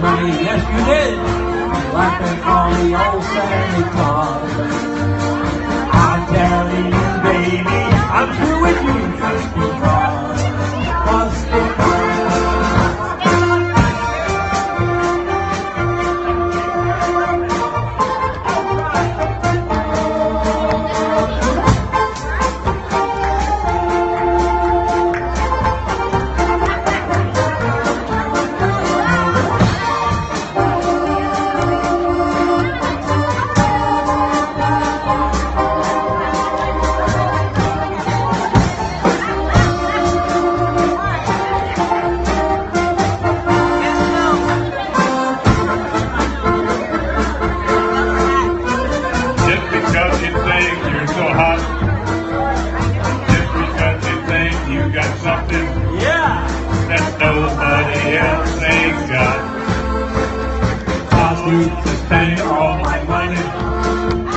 money, yes you did. Like they call me old Santa Claus. I'm telling you, baby, I'm through with you just because. Just because. Because you think you're so hot, just because you think you got something that nobody else ain't got. I'll need to spend all my money